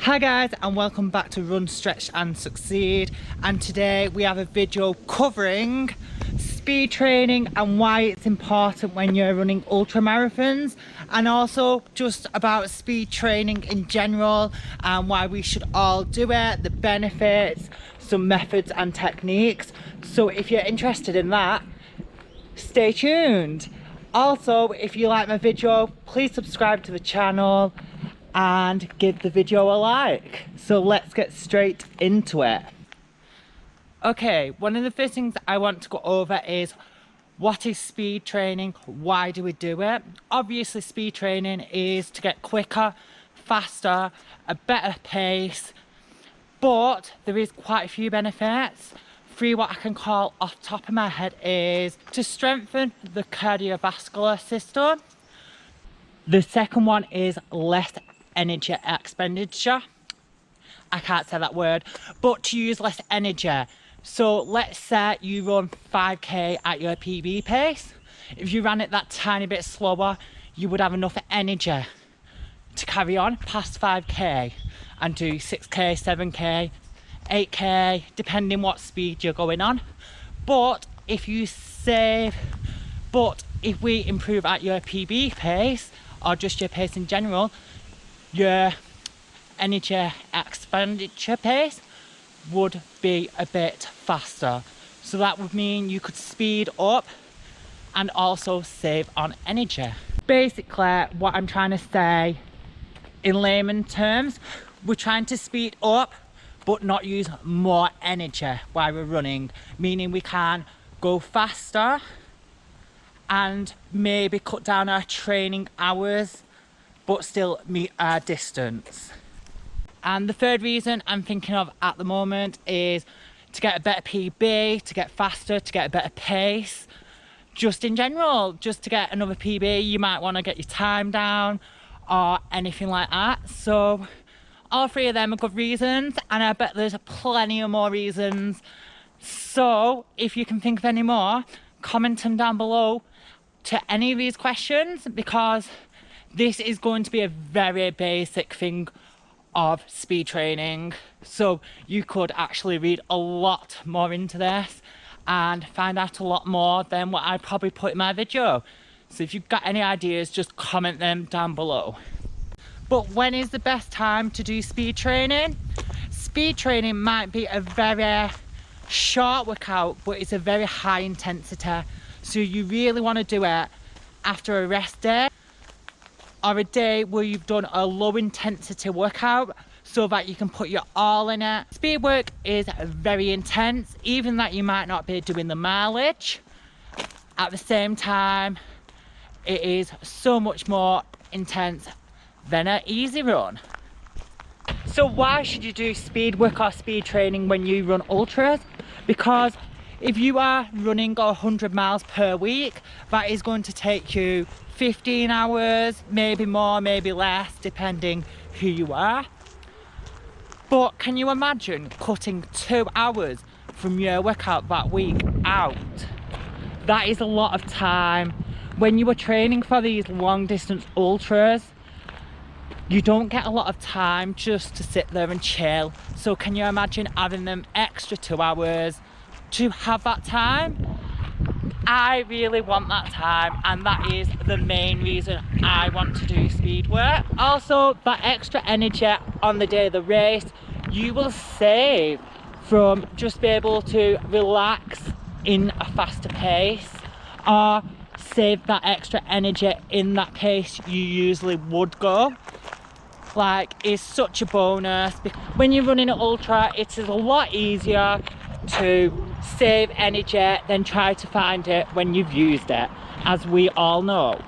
Hi guys, and welcome back to Run, Stretch and Succeed, and today we have a video covering speed training and why it's important when you're running ultra marathons, and also just about speed training in general and why we should all do it, the benefits, some methods and techniques. So if you're interested in that, stay tuned. Also, if you like my video, please subscribe to the channel and give the video a like. So let's get straight into it. Okay, one of the first things I want to go over is what is speed training? Why do we do it? Obviously, speed training is to get quicker, faster, a better pace, but there is quite a few benefits. Three what I can call off the top of my head is to strengthen the cardiovascular system. The second one is less energy expenditure. I can't say that word, but to use less energy. So let's say you run 5k at your PB pace. If you ran it that tiny bit slower, you would have enough energy to carry on past 5k and do 6k, 7k, 8k, depending what speed you're going on. But if we improve at your PB pace, or just your pace in general, your energy expenditure pace would be a bit faster. So that would mean you could speed up and also save on energy. Basically, what I'm trying to say in layman terms, we're trying to speed up but not use more energy while we're running, meaning we can go faster and maybe cut down our training hours but still meet our distance. And the third reason I'm thinking of at the moment is to get a better PB, to get faster, to get a better pace. Just in general, just to get another PB, you might want to get your time down or anything like that. So all three of them are good reasons, and I bet there's plenty of more reasons. So if you can think of any more, comment them down below to any of these questions, because this is going to be a very basic thing of speed training. So you could actually read a lot more into this and find out a lot more than what I probably put in my video. So if you've got any ideas, just comment them down below. But when is the best time to do speed training? Speed training might be a very short workout, but it's a very high intensity. So you really want to do it after a rest day, or a day where you've done a low intensity workout so that you can put your all in it. Speed work is very intense, even that you might not be doing the mileage. At the same time, it is so much more intense than an easy run. So why should you do speed work or speed training when you run ultras? Because if you are running 100 miles per week, that is going to take you 15 hours, maybe more, maybe less, depending who you are. But can you imagine cutting 2 hours from your workout that week out? That is a lot of time. When you are training for these long distance ultras, you don't get a lot of time just to sit there and chill. So can you imagine having them extra 2 hours to have that time? I really want that time, and that is the main reason I want to do speed work. Also, that extra energy on the day of the race, you will save from just be able to relax in a faster pace, or save that extra energy in that pace you usually would go. Like, it's such a bonus. When you're running an ultra, it is a lot easier to save energy than try to find it when you've used it, as we all know.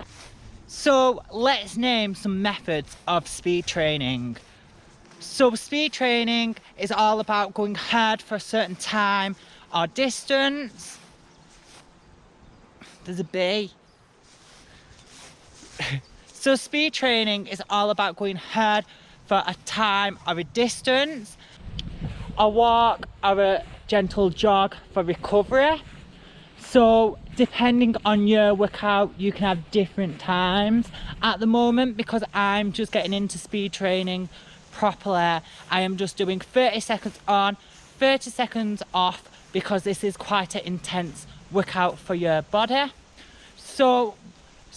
So let's name some methods of speed training. So speed training is all about going hard for a certain time or distance. There's a bee. So speed training is all about going hard for a time or a distance, a walk or a gentle jog for recovery. So depending on your workout, you can have different times. At the moment, because I'm just getting into speed training properly, I am just doing 30 seconds on, 30 seconds off, because this is quite an intense workout for your body. So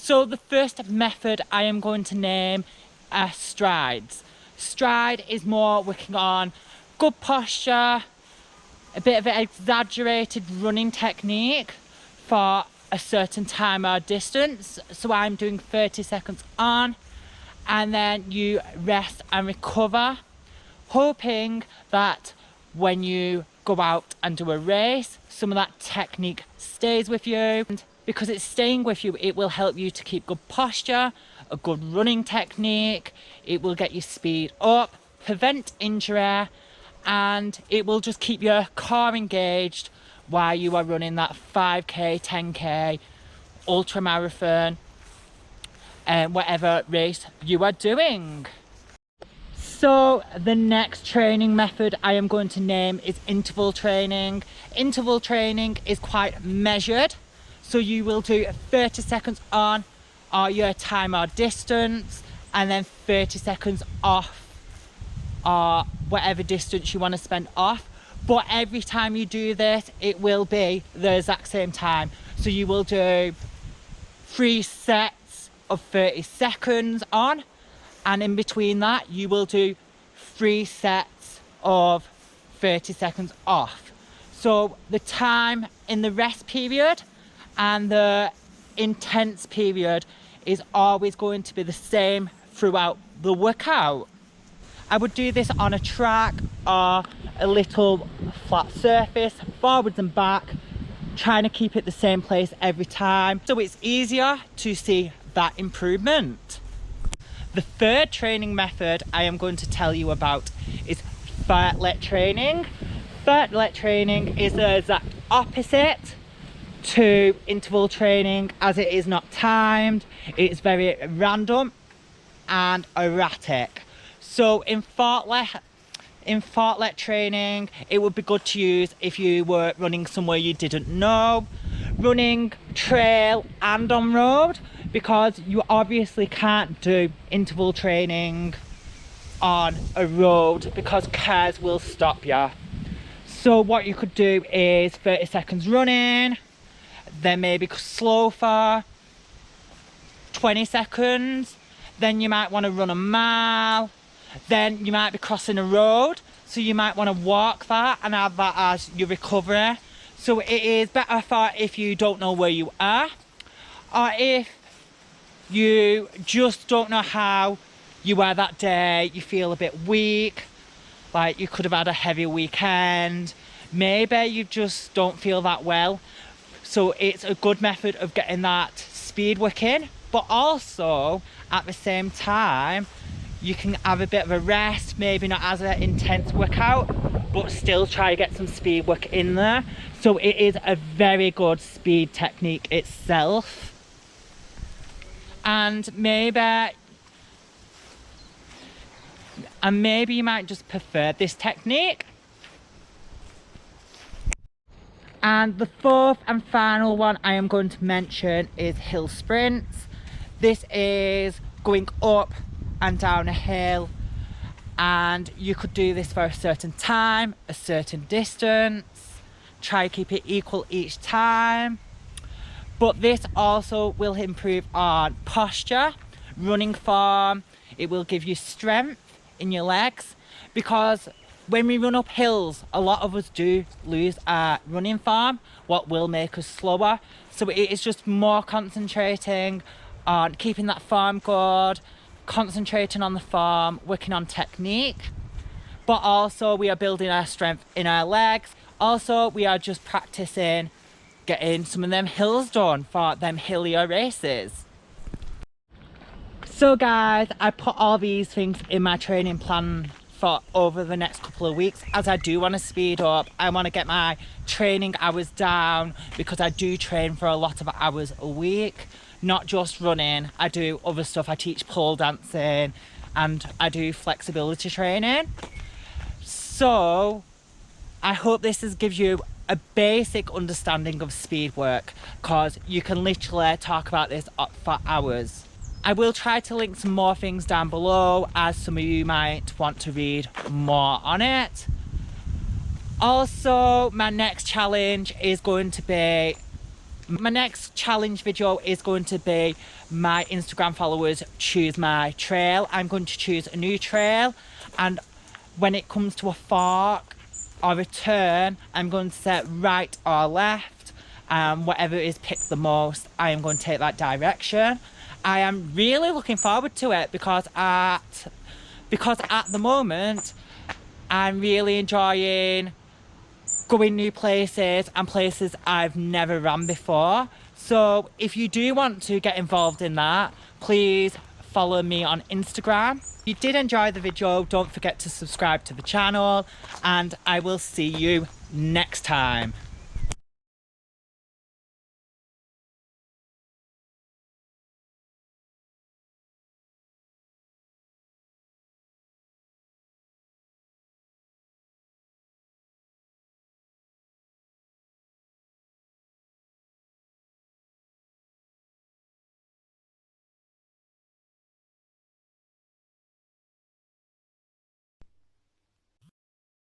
the first method I am going to name are strides. Stride is more working on good posture, a bit of an exaggerated running technique for a certain time or distance. So I'm doing 30 seconds on, and then you rest and recover, hoping that when you go out and do a race, some of that technique stays with you. And because it's staying with you, it will help you to keep good posture, a good running technique. It will get your speed up, prevent injury, and it will just keep your core engaged while you are running that 5k, 10k, ultra marathon, and whatever race you are doing. So the next training method I am going to name is interval training. Interval training is quite measured. So you will do 30 seconds on or your time or distance, and then 30 seconds off or whatever distance you want to spend off. But every time you do this, it will be the exact same time. So you will do 3 sets of 30 seconds on, and in between that you will do 3 sets of 30 seconds off. So the time in the rest period and the intense period is always going to be the same throughout the workout. I would do this on a track or a little flat surface, forwards and back, trying to keep it the same place every time, so it's easier to see that improvement. The third training method I am going to tell you about is Bartlett training. Bartlett training is the exact opposite to interval training, as it is not timed, it's very random and erratic. So in fartlek training, it would be good to use if you were running somewhere you didn't know, running trail and on road, because you obviously can't do interval training on a road because cars will stop you. So what you could do is 30 seconds running, then maybe slow for 20 seconds, then you might want to run a mile, then you might be crossing a road, so you might want to walk that and have that as your recovery. So it is better for if you don't know where you are, or if you just don't know how you are that day, you feel a bit weak, like you could have had a heavy weekend, maybe you just don't feel that well. So it's a good method of getting that speed work in, but also at the same time you can have a bit of a rest, maybe not as an intense workout, but still try to get some speed work in there. So it is a very good speed technique itself. And maybe you might just prefer this technique. And the fourth and final one I am going to mention is hill sprints. This is going up and down a hill, and you could do this for a certain time, a certain distance, try to keep it equal each time. But this also will improve on posture, running form, it will give you strength in your legs, because when we run up hills, a lot of us do lose our running form, what will make us slower. So it is just more concentrating on keeping that form good, concentrating on the form, working on technique, but also we are building our strength in our legs. Also, we are just practicing getting some of them hills done for them hillier races. So guys, I put all these things in my training plan for over the next couple of weeks, as I do want to speed up. I want to get my training hours down, because I do train for a lot of hours a week, not just running. I do other stuff. I teach pole dancing and I do flexibility training. So I hope this gives you a basic understanding of speed work, because you can literally talk about this for hours. I will try to link some more things down below, as some of you might want to read more on it. Also, my next challenge video is going to be my Instagram followers choose my trail. I'm going to choose a new trail, and when it comes to a fork or a turn, I'm going to set right or left, and whatever is picked the most, I am going to take that direction. I am really looking forward to it because at the moment I'm really enjoying going new places and places I've never ran before. So if you do want to get involved in that, please follow me on Instagram. If you did enjoy the video, don't forget to subscribe to the channel, and I will see you next time.